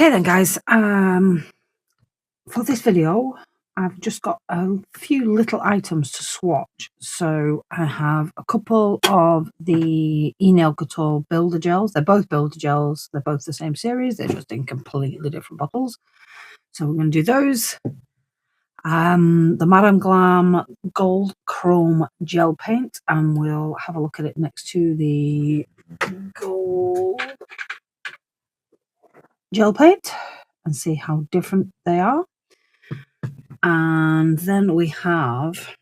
Okay then, guys, for this video I've just got a few little items to swatch. So I have a couple of the Nail Couture builder gels. They're both builder gels, they're both the same series, they're just in completely different bottles. So we're going to do those. The Madame Glam Gold Chrome Gel Paint, and we'll have a look at it next to the gold gel paint and see how different they are. And then we have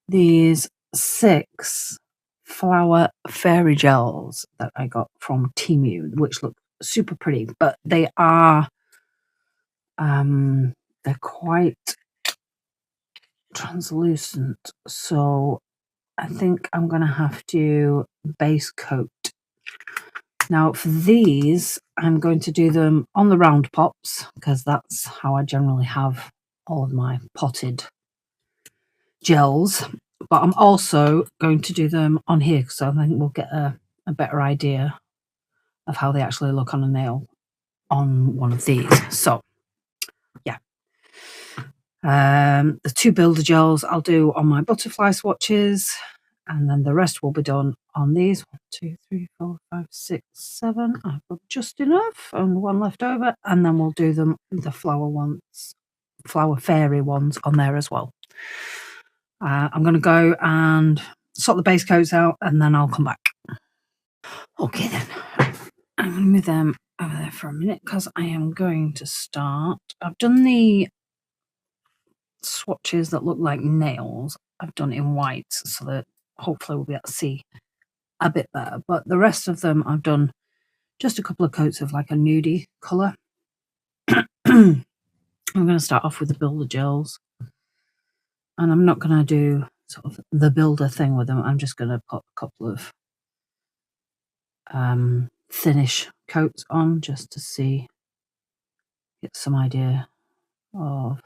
these 6 flower fairy gels that I got from Temu, which look super pretty, but they are they're quite translucent, so I think I'm gonna have to base coat. Now for these, I'm going to do them on the round pops because that's how I generally have all of my potted gels, but I'm also going to do them on here because I think we'll get a better idea of how they actually look on a nail on one of these. So yeah, the 2 builder gels I'll do on my butterfly swatches, and then the rest will be done on these. 1, 2, 3, 4, 5, 6, 7. I've got just enough and 1 left over, and then we'll do them the flower fairy ones on there as well. I'm going to go and sort the base coats out, and then I'll come back. Okay then, I'm going to move them over there for a minute because I am going to start. I've done the swatches that look like nails. I've done it in white so that hopefully we'll be able to see a bit better, but the rest of them I've done just a couple of coats of like a nudie colour. I'm going to start off with the builder gels, and I'm not going to do sort of the builder thing with them. I'm just going to put a couple of thinnish coats on just to get some idea of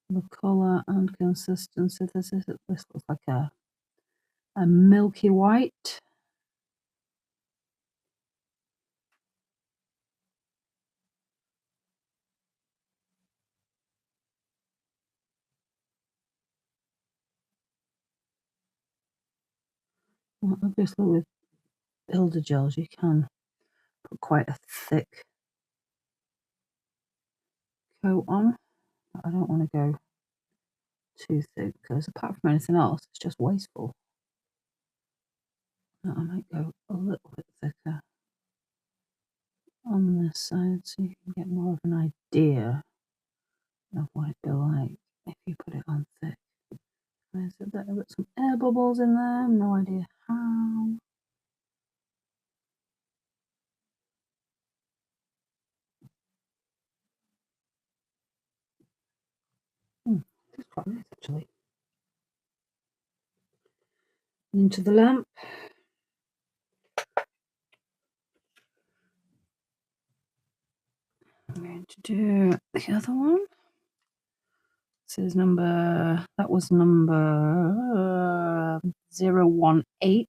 the colour and consistency. This looks like a milky white. Well, obviously with builder gels you can put quite a thick coat on, but I don't want to go too thick because apart from anything else it's just wasteful. I might go a little bit thicker on this side so you can get more of an idea of what it'd be like if you put it on thick. I said that I've got some air bubbles in there, no idea how. It's quite nice actually. Into the lamp. I'm going to do the other one. This is that was number 018.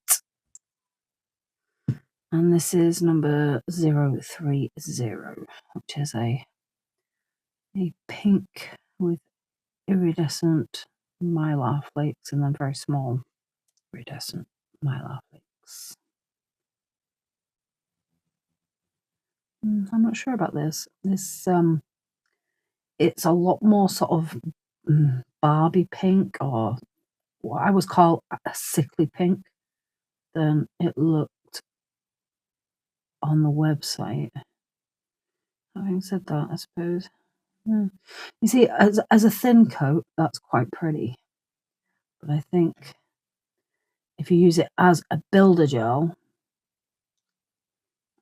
And this is number 030, which is a pink with iridescent mylar flakes and then very small iridescent mylar flakes. I'm not sure about this. It's a lot more sort of Barbie pink, or what I would call a sickly pink, than it looked on the website. Having said that, I suppose, you see, as a thin coat, that's quite pretty. But I think if you use it as a builder gel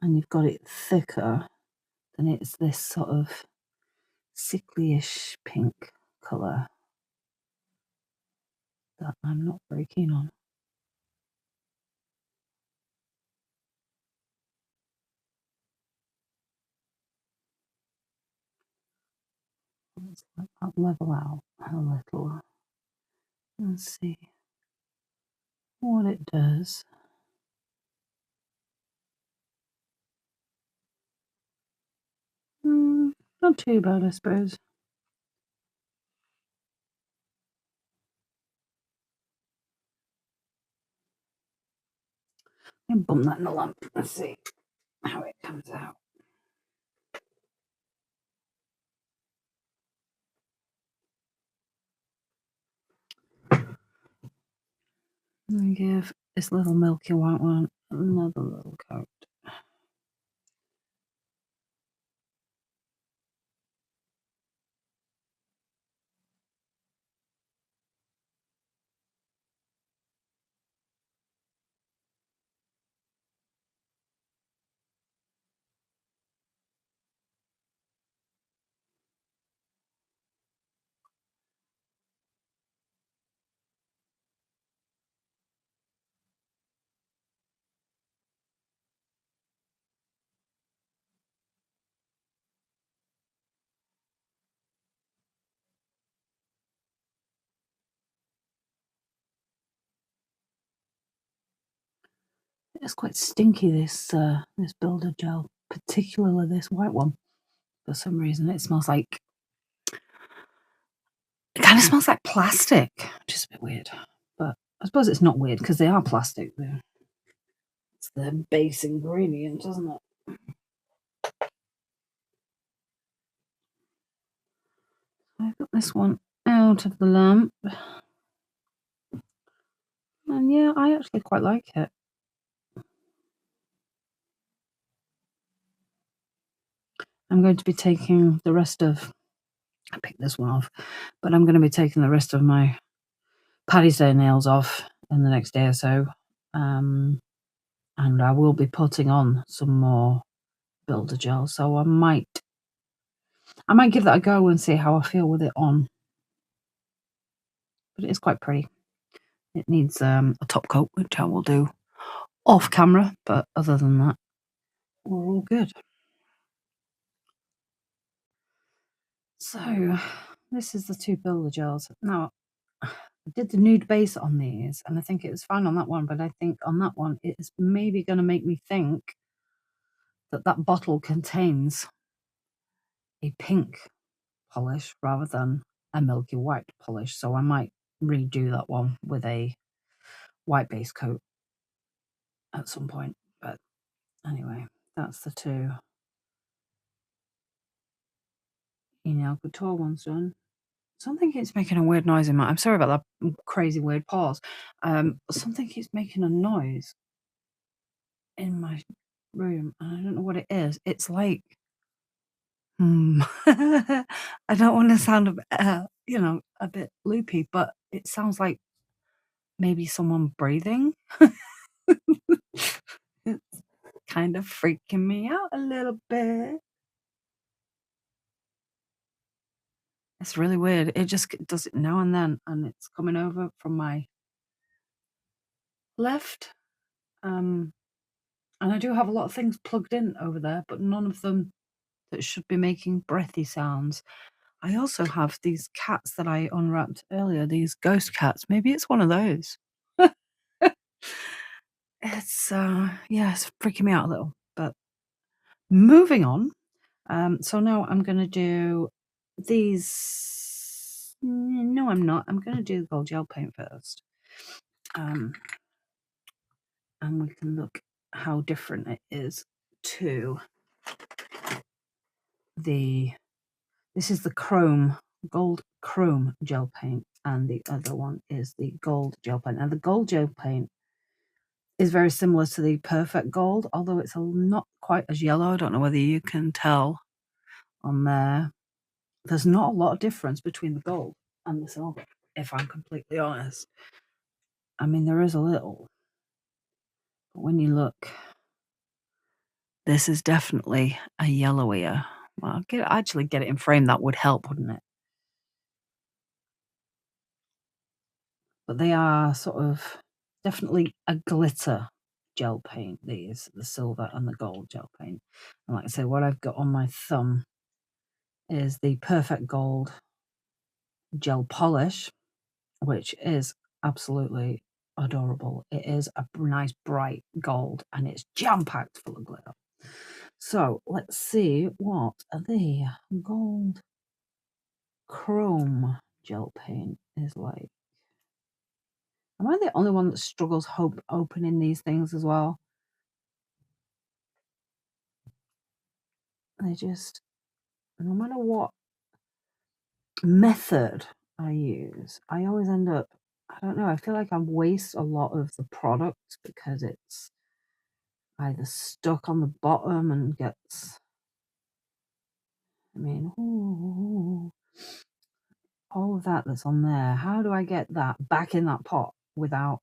and you've got it thicker, then it's this sort of sickly-ish pink colour that I'm not very keen on. Let's let that level out a little and see what it does. Not too bad, I suppose. And bump that in the lamp. Let's see how it comes out. And give this little milky white one another little coat. It's quite stinky, this builder gel, particularly this white one. For some reason, it smells like, it kind of smells like plastic, which is a bit weird. But I suppose it's not weird because they are plastic. It's the base ingredient, isn't it? I've got this one out of the lamp. And yeah, I actually quite like it. I'm going to be taking the rest of, I picked this one off, but I'm going to be taking the rest of my Paddy's Day nails off in the next day or so. And I will be putting on some more builder gel. So I might give that a go and see how I feel with it on. But it is quite pretty. It needs a top coat, which I will do off camera. But other than that, we're all good. So this is the two builder gels. Now, I did the nude base on these, and I think it was fine on that one, but I think on that one, it is maybe going to make me think that that bottle contains a pink polish rather than a milky white polish. So I might redo that one with a white base coat at some point. But anyway, that's the two Enel Couture ones done. Something keeps making a weird noise in my... I'm sorry about that crazy weird pause. Something keeps making a noise in my room, and I don't know what it is. It's like... I don't want to sound a bit, a bit loopy, but it sounds like maybe someone breathing. It's kind of freaking me out a little bit. It's really weird. It just does it now and then, and it's coming over from my left. And I do have a lot of things plugged in over there, but none of them that should be making breathy sounds. I also have these cats that I unwrapped earlier, these ghost cats. Maybe it's one of those. It's it's freaking me out a little. But moving on. So now I'm gonna do these. No, I'm not. I'm gonna do the gold gel paint first. And we can look how different it is to this is the gold chrome gel paint, and the other one is the gold gel paint. And the gold gel paint is very similar to the perfect gold, although it's not quite as yellow. I don't know whether you can tell on there. There's not a lot of difference between the gold and the silver, if I'm completely honest. I mean, there is a little, but when you look, this is definitely a yellowier. Well, actually get it in frame. That would help, wouldn't it? But they are sort of definitely a glitter gel paint, these, the silver and the gold gel paint. And like I say, what I've got on my thumb is the perfect gold gel polish, which is absolutely adorable. It is a nice bright gold, and it's jam-packed full of glitter. So let's see, what the gold chrome gel paint is like. Am I the only one that struggles opening these things as well? They just, no matter what method I use, I always end up, I don't know, I feel like I waste a lot of the product because it's either stuck on the bottom and gets, I mean, ooh, all of that that's on there. How do I get that back in that pot without,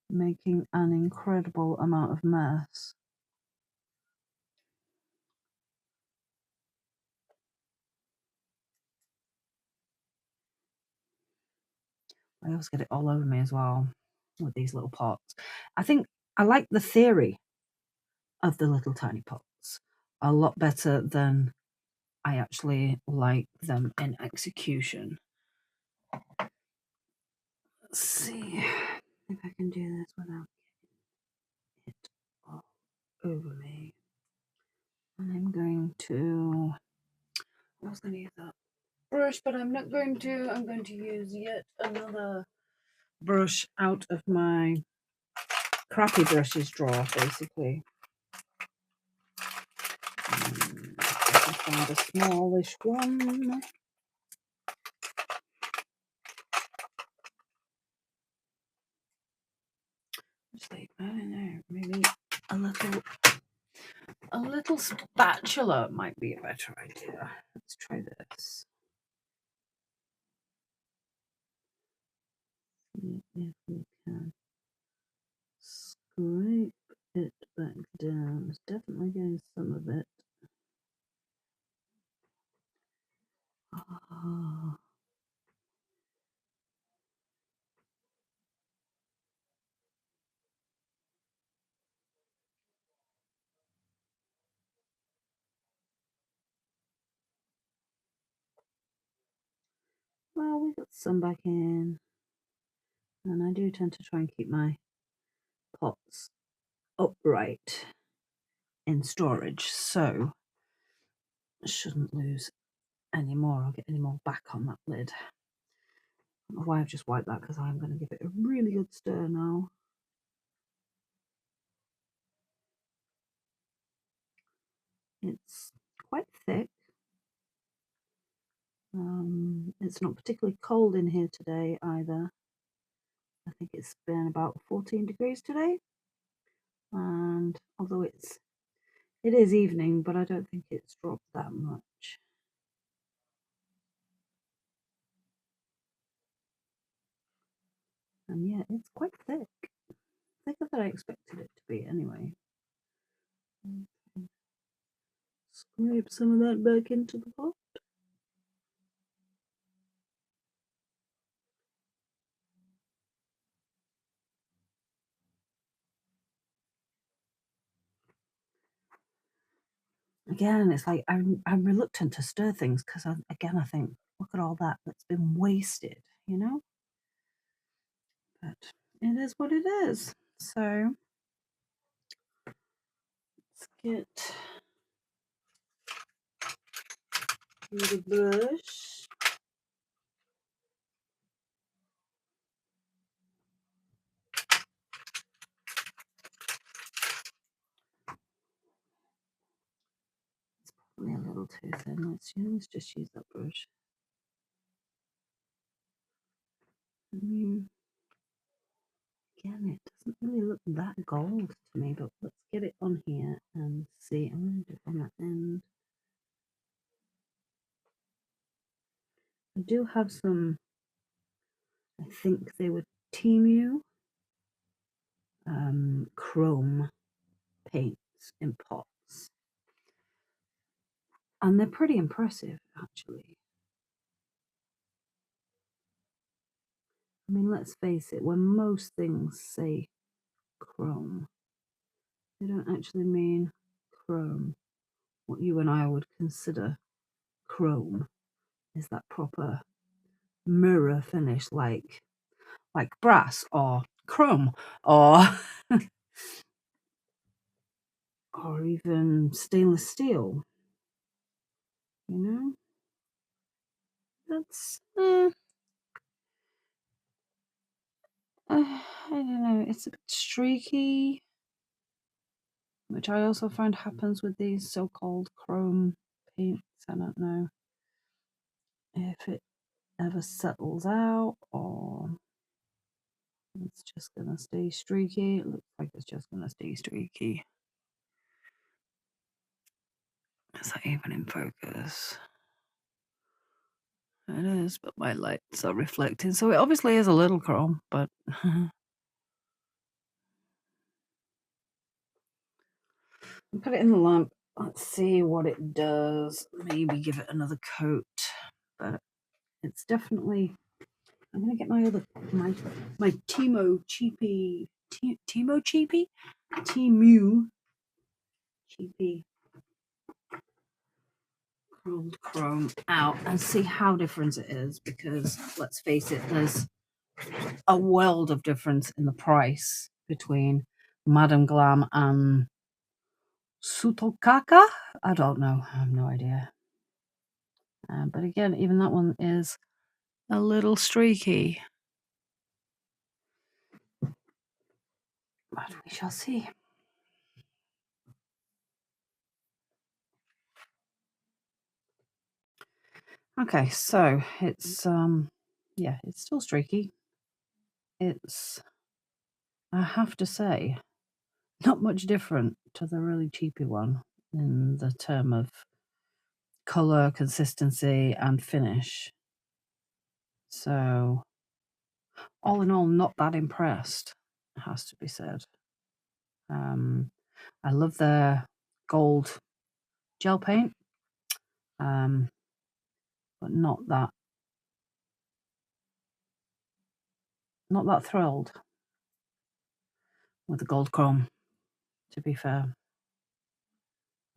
making an incredible amount of mess? I always get it all over me as well with these little pots. I think I like the theory of the little tiny pots a lot better than I actually like them in execution. Let's see if I can do this without getting it all over me. And I'm going to, I was going to use that brush, but I'm not going to. I'm going to use yet another brush out of my crappy brushes drawer, basically. I found a smallish one. Just like, I don't know, maybe a little spatula might be a better idea. Let's try this. See if we can scrape it back down. It's definitely getting some of it. Ah. Well, we got some back in. And I do tend to try and keep my pots upright in storage, so I shouldn't lose any more or get any more back on that lid. I don't know why I've just wiped that, because I'm going to give it a really good stir now. It's quite thick. It's not particularly cold in here today either. I think it's been about 14 degrees today, and although it is evening, but I don't think it's dropped that much. And yeah, it's quite thick. Thicker than I expected it to be anyway. Scrape some of that back into the pot. Again, it's like I'm reluctant to stir things because I think, look at all that that's been wasted, But it is what it is. So let's get the brush. It's probably a little too thin. Let's just use that brush. Again, it doesn't really look that gold to me, but let's get it on here and see. I'm going to do it on that end. I do have some, I think they were Temu chrome paints in pots, and they're pretty impressive actually. I mean, let's face it, when most things say chrome, they don't actually mean chrome. What you and I would consider chrome is that proper mirror finish, like brass or chrome or or even stainless steel. You know, that's I don't know. It's a bit streaky, which I also find happens with these so-called chrome paints. I don't know if it ever settles out or it's just gonna stay streaky. It looks like it's just gonna stay streaky. Is that even in focus? It is, but my lights are reflecting, so it obviously is a little chrome, but put it in the lamp. Let's see what it does. Maybe give it another coat, but it's definitely. I'm gonna get my Timo cheapy Timo cheapy Temu cheapy gold chrome out and see how different it is, because let's face it, there's a world of difference in the price between Madame Glam and Sutokaka. I don't know. I have no idea. But again, even that one is a little streaky. But we shall see. Okay, so it's yeah, it's still streaky. It's, I have to say, not much different to the really cheapy one in the term of color, consistency, and finish. So, all in all, not that impressed, it has to be said. I love their gold gel paint, but not that thrilled with the gold chrome, to be fair.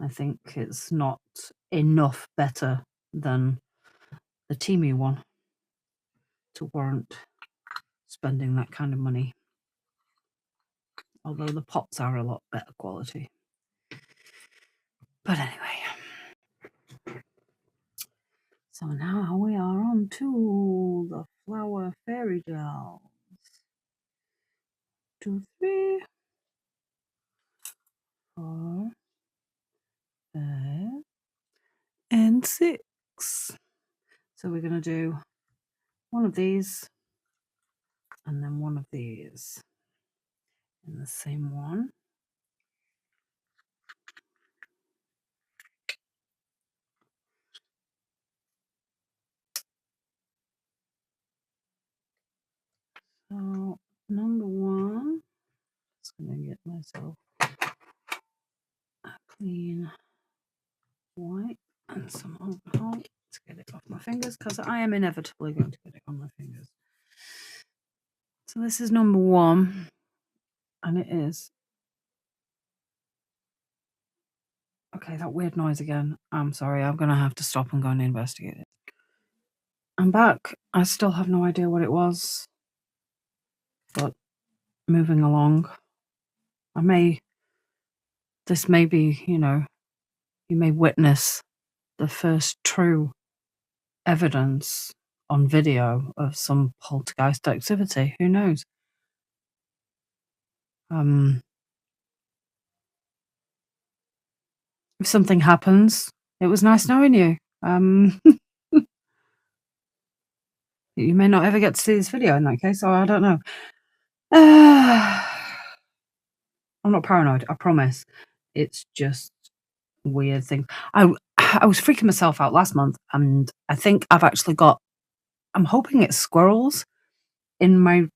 I think it's not enough better than the Temu one to warrant spending that kind of money. Although the pots are a lot better quality. But anyway. So now we are on to the flower fairy gels. 2, 3, 4, 5, and 6. So we're going to do one of these and then one of these in the same one. So number 1, just going to get myself a clean white and some alcohol to get it off my fingers, because I am inevitably going to get it on my fingers. So this is number 1, and it is. Okay, that weird noise again. I'm sorry, I'm going to have to stop and go and investigate it. I'm back. I still have no idea what it was, but moving along. This may be, you may witness the first true evidence on video of some poltergeist activity. Who knows? If something happens, it was nice knowing you. You may not ever get to see this video in that case, so I don't know. I'm not paranoid, I promise. It's just weird thing. I was freaking myself out last month, and I think I've actually got, I'm hoping it's squirrels in my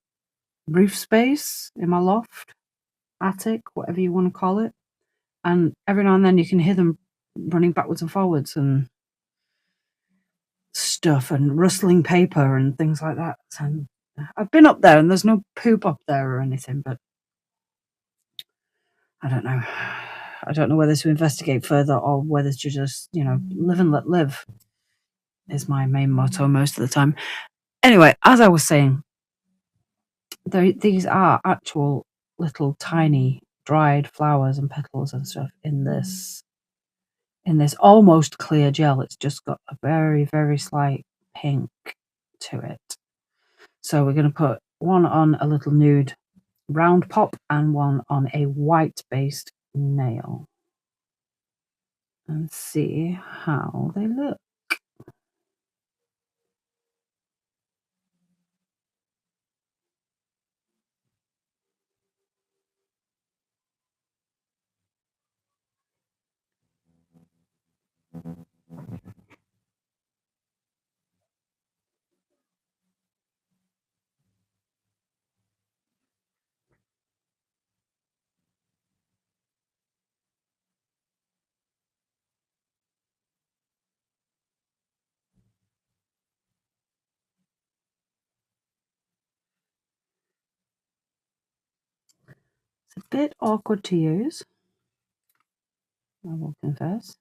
roof space, in my loft, attic, whatever you want to call it. And every now and then you can hear them running backwards and forwards and stuff, and rustling paper and things like that. And I've been up there and there's no poop up there or anything, but I don't know. I don't know whether to investigate further or whether to just, live and let live is my main motto most of the time. Anyway, as I was saying, these are actual little tiny dried flowers and petals and stuff in this almost clear gel. It's just got a very, very slight pink to it. So we're going to put one on a little nude round pop and one on a white based nail and see how they look. It's a bit awkward to use, I will confess.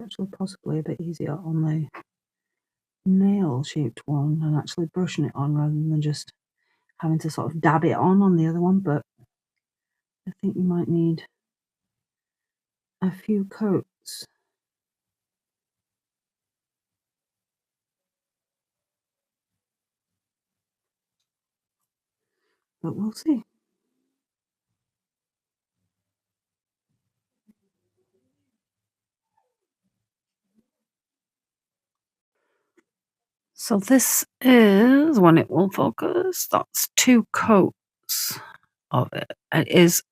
Actually, possibly a bit easier on the nail-shaped one and actually brushing it on rather than just having to sort of dab it on the other one, but I think you might need a few coats. But we'll see. So this is, when it will focus, that's 2 coats of it. It is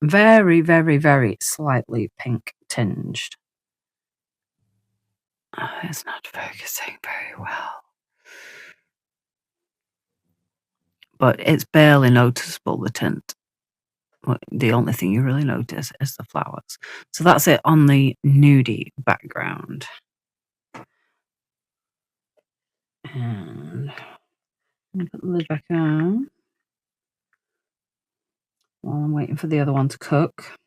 very, very, very slightly pink tinged. It's not focusing very well. But it's barely noticeable, the tint. The only thing you really notice is the flowers. So that's it on the nudie background. And I'm going to put the lid back on while I'm waiting for the other one to cook.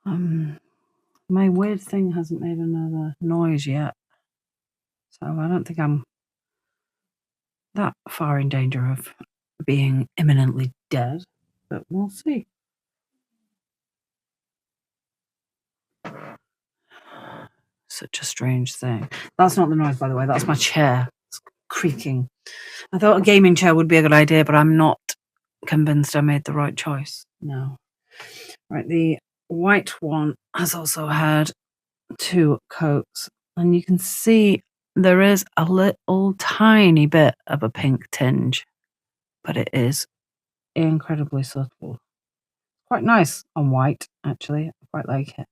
My weird thing hasn't made another noise yet, so I don't think I'm that far in danger of being imminently dead, but we'll see. Such a strange thing. That's not the noise, by the way. That's my chair. It's creaking. I thought a gaming chair would be a good idea, but I'm not convinced I made the right choice. No. Right, the white one has also had 2 coats, and you can see there is a little tiny bit of a pink tinge, but it is incredibly subtle. Quite nice on white, actually. I quite like it.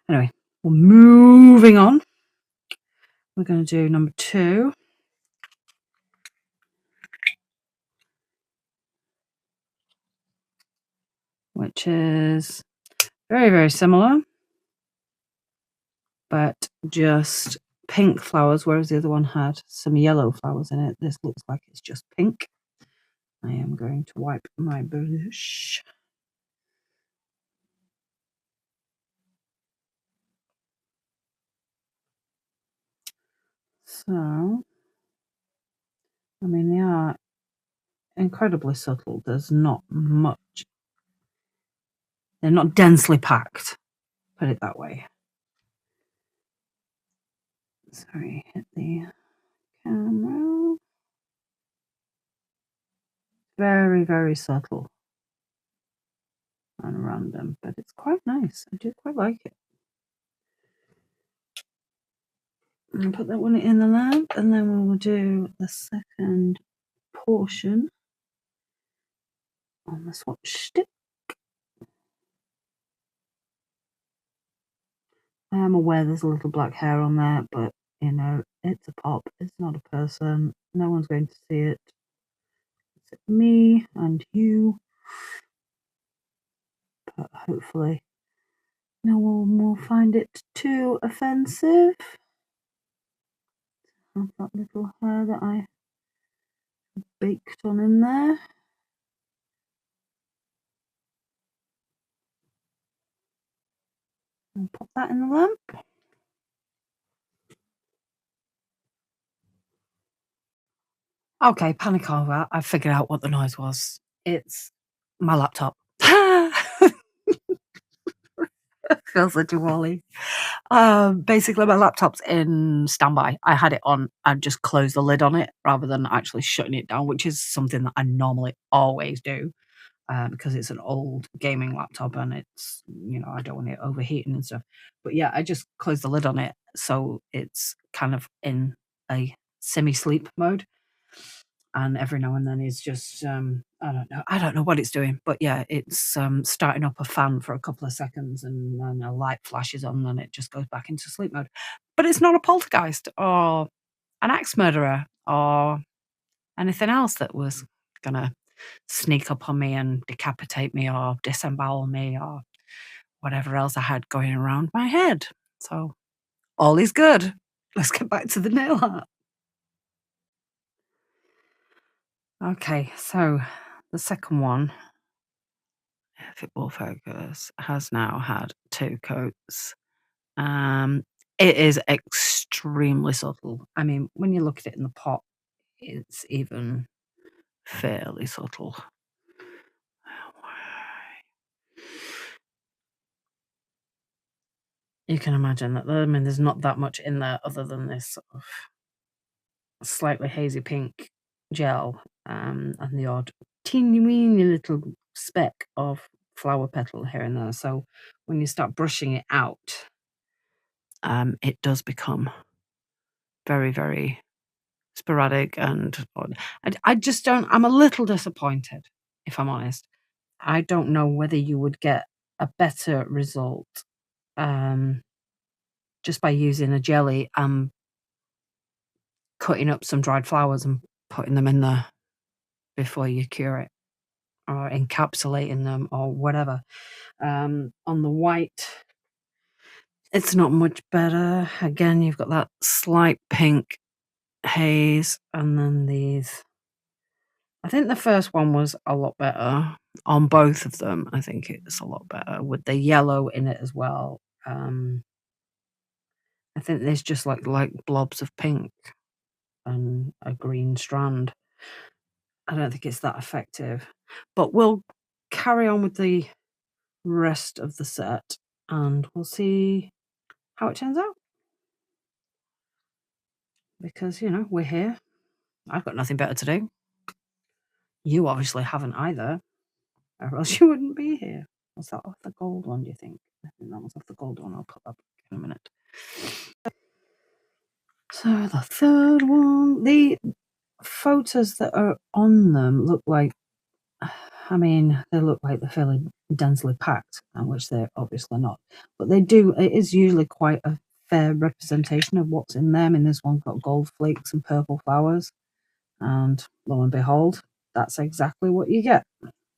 Anyway, we're moving on. We're going to do number 2. Which is very, very similar, but just pink flowers, whereas the other one had some yellow flowers in it. This looks like it's just pink. I am going to wipe my brush. So, I mean, they are incredibly subtle. There's not much. They're not densely packed, put it that way. Sorry, hit the camera. Very, very subtle and random, but it's quite nice. I do quite like it. And put that one in the lamp, and then we will do the second portion on the swatch stick. I am aware there's a little black hair on there, but you know, it's a pop, it's not a person, no one's going to see it except me and you, but hopefully no one will find it too offensive. Have that little hair that I baked on in there. And pop that in the lamp. Okay, panic over. I figured out what the noise was. It's my laptop. Feels like a Wally. Basically, my laptop's in standby. I had it on. I just closed the lid on it rather than actually shutting it down, which is something that I normally always do because it's an old gaming laptop and it's, I don't want it overheating and stuff. But yeah, I just closed the lid on it. So it's kind of in a semi sleep mode. And every now and then it's just I don't know what it's doing, but yeah, it's starting up a fan for a couple of seconds and then a light flashes on and it just goes back into sleep mode. But it's not a poltergeist or an axe murderer or anything else that was gonna sneak up on me and decapitate me or disembowel me or whatever else I had going around my head. So all is good. Let's get back to the nail art. Okay, so the second one, if it will focus, has now had 2 coats. Um, it is extremely subtle. I mean, when you look at it in the pot, it's even fairly subtle. You can imagine that, I mean, there's not that much in there other than this sort of slightly hazy pink gel, and the odd teeny-weeny little speck of flower petal here and there. So when you start brushing it out, it does become very, very sporadic and odd. I just don't. I'm a little disappointed, if I'm honest. I don't know whether you would get a better result, um, just by using a jelly and cutting up some dried flowers and putting them in there before you cure it, or encapsulating them or whatever. On the white, it's not much better. Again, you've got that slight pink haze, and then these. I think the first one was a lot better on both of them. I think it's a lot better with the yellow in it as well. I think there's just like blobs of pink and a green strand. I don't think it's that effective, but we'll carry on with the rest of the set and we'll see how it turns out. Because, we're here. I've got nothing better to do. You obviously haven't either, or else you wouldn't be here. Was that off the gold one, do you think? I think that was off the gold one. I'll put that back in a minute. So the third one, the photos that are on them look like, I mean, they look like they're fairly densely packed, which they're obviously not. But it is usually quite a fair representation of what's in them. And this one got gold flakes and purple flowers. And lo and behold, that's exactly what you get.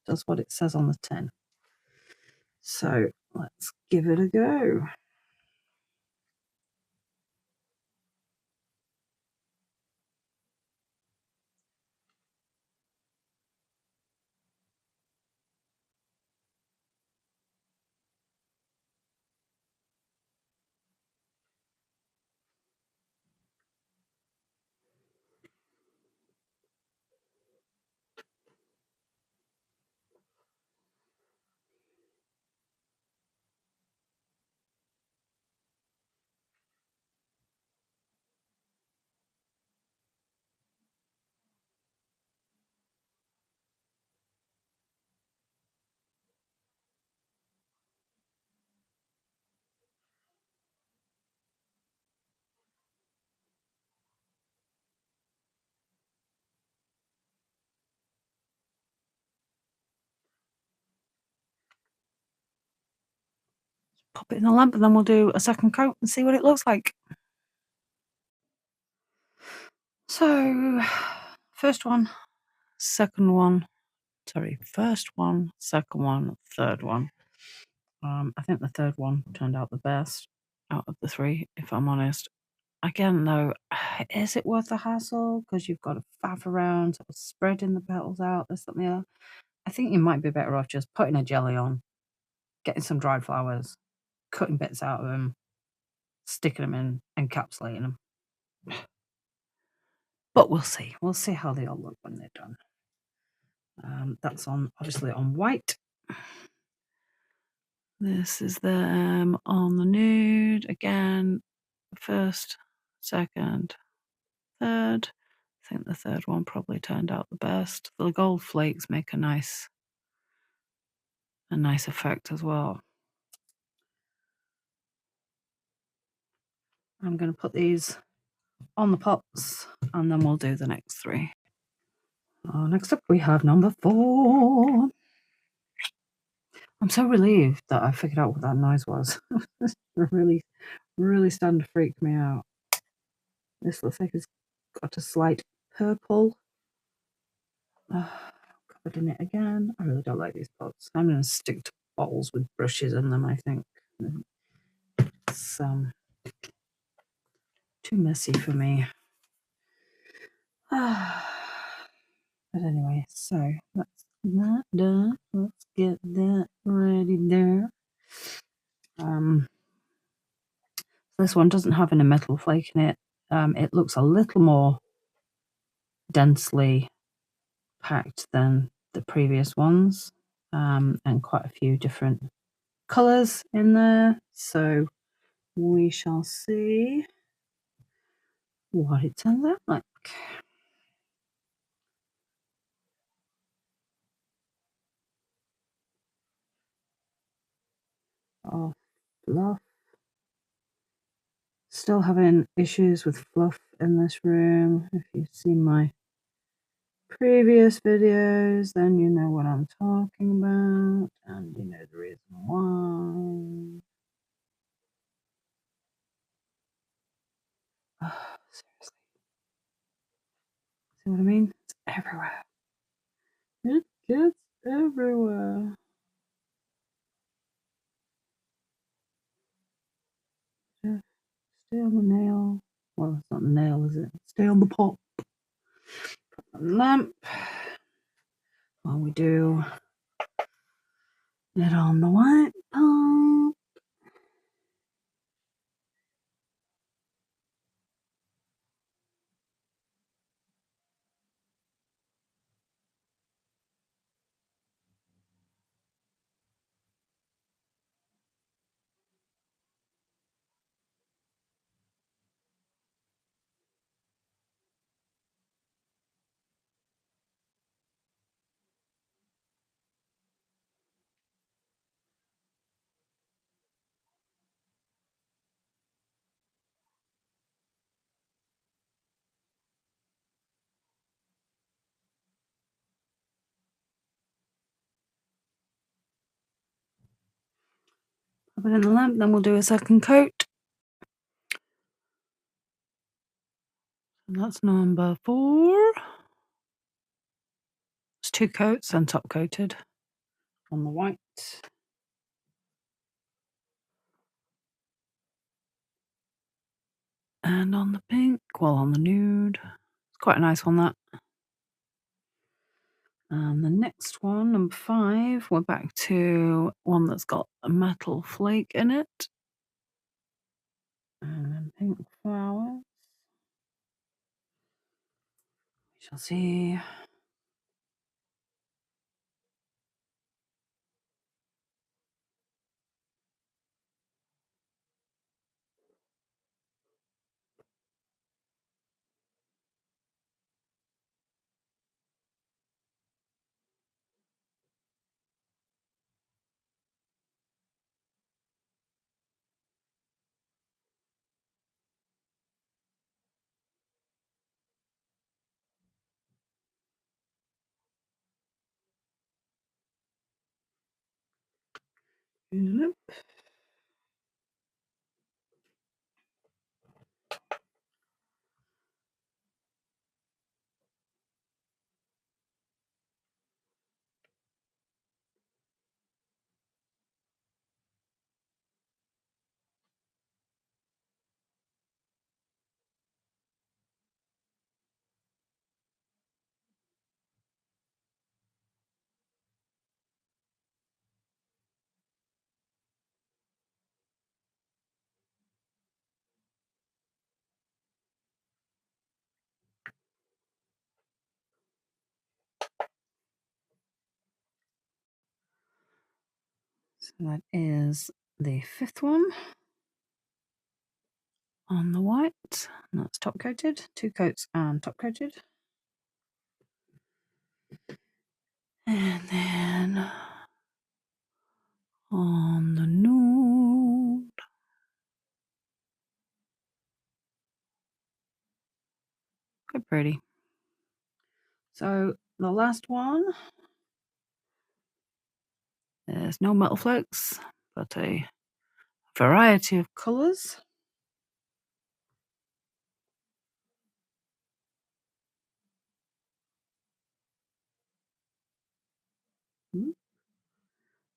That's what it says on the tin. So let's give it a go. Pop it in the lamp and then we'll do a second coat and see what it looks like. So, first one, second one, first one, second one, third one. I think the third one turned out the best out of the 3, if I'm honest. Again, though, is it worth the hassle? Because you've got to faff around, sort of spreading the petals out, this, that, and the other. I think you might be better off just putting a jelly on, getting some dried flowers, cutting bits out of them, sticking them in, encapsulating them. But we'll see. We'll see how they all look when they're done. That's obviously on white. This is them on the nude. Again, first, second, third. I think the third one probably turned out the best. The gold flakes make a nice effect as well. I'm going to put these on the pots and then we'll do the next three. Next up we have number 4. I'm so relieved that I figured out what that noise was. It really starting to freak me out. This looks like it's got a slight purple. Covered in it again. I really don't like these pots. I'm going to stick to bottles with brushes in them, I think. It's too messy for me. But anyway, so that's that done. Let's get that ready there. This one doesn't have any metal flake in it. It looks a little more densely packed than the previous ones, and quite a few different colours in there. So we shall see what it turns out like. Oh, fluff. Still having issues with fluff in this room. If you've seen my previous videos, then you know what I'm talking about, and you know the reason why. Seriously. See what I mean? It's everywhere. It gets everywhere. Just stay on the nail. Well, it's not the nail, is it? Stay on the pot. Put the lamp. While we do it on the white pot. Put it in the lamp, then we'll do a second coat. And that's number 4. It's 2 coats and top coated on the white. And on the pink, well, on the nude. It's quite a nice one, that. And the next one, number 5, we're back to one that's got a metal flake in it. And then pink flowers. We shall see. Yep. That is the 5th one on the white. And that's top coated. 2 coats and top coated. And then on the nude. Quite pretty. So the last one, there's no metal flakes, but a variety of colours.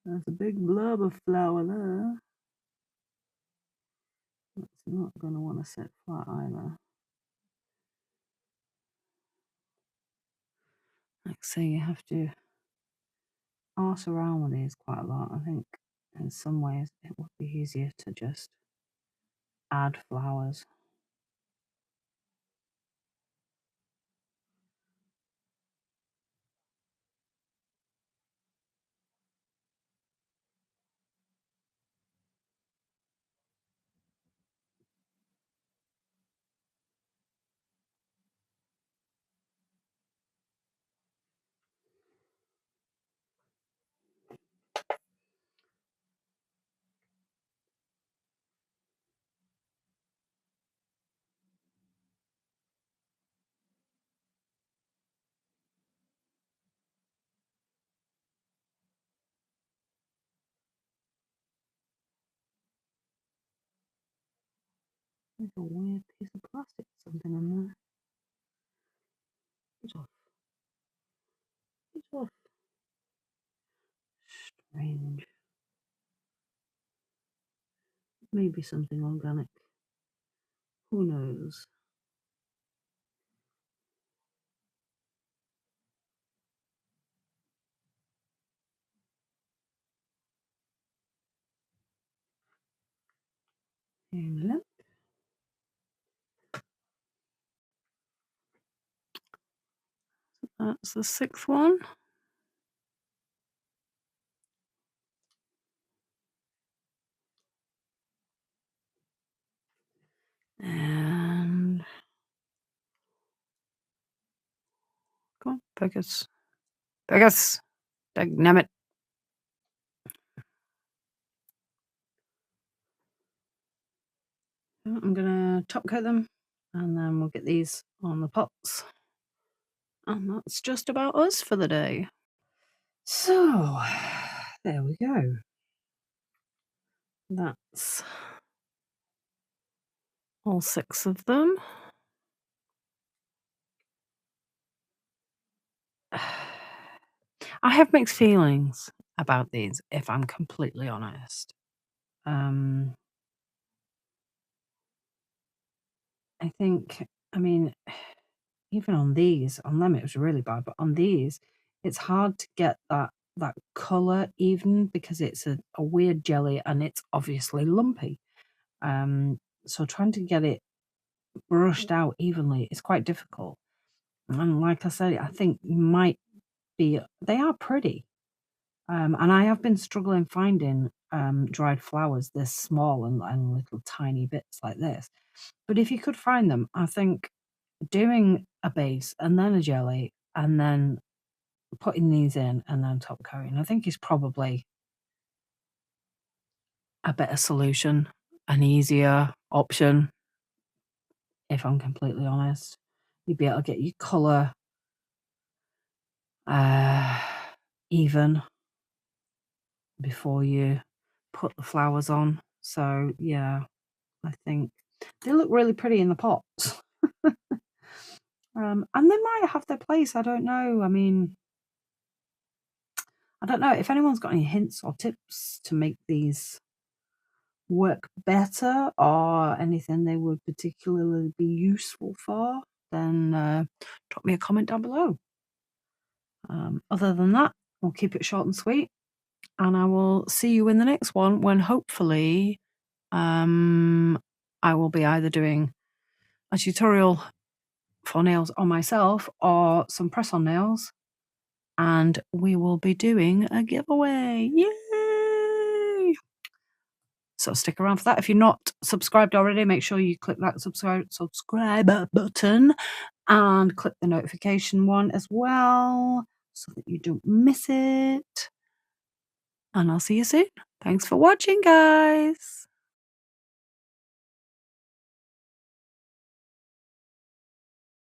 There's a big blob of flower there. That's not going to want to sit flat either. Like I say, you have to arse around with these quite a lot. I think in some ways it would be easier to just add flowers. There's a weird piece of plastic, something in there. It's off. It's off. Strange. Maybe something organic. Who knows? Lamp. That's the 6th one. And come on, focus. Focus. Dynamite. I'm gonna top coat them and then we'll get these on the pots. And that's just about us for the day. So there we go. That's all 6 of them. I have mixed feelings about these, if I'm completely honest. I think, I mean, even on these, on them it was really bad, but on these, it's hard to get that colour even because it's a weird jelly and it's obviously lumpy. So trying to get it brushed out evenly is quite difficult. And like I said, I think might be they are pretty. And I have been struggling finding dried flowers this small and little tiny bits like this. But if you could find them, I think doing a base and then a jelly and then putting these in and then top coating, I think is probably a better solution, an easier option, if I'm completely honest. You'd be able to get your colour even before you put the flowers on. So yeah, I think they look really pretty in the pots. And they might have their place, I don't know. I mean, I don't know if anyone's got any hints or tips to make these work better or anything they would particularly be useful for, then drop me a comment down below. Other than that, we'll keep it short and sweet, and I will see you in the next one when hopefully I will be either doing a tutorial for nails on myself or some press-on nails, and we will be doing a giveaway. Yay! So stick around for that. If you're not subscribed already, make sure you click that subscribe button and click the notification one as well so that you don't miss it. And I'll see you soon. Thanks for watching, guys.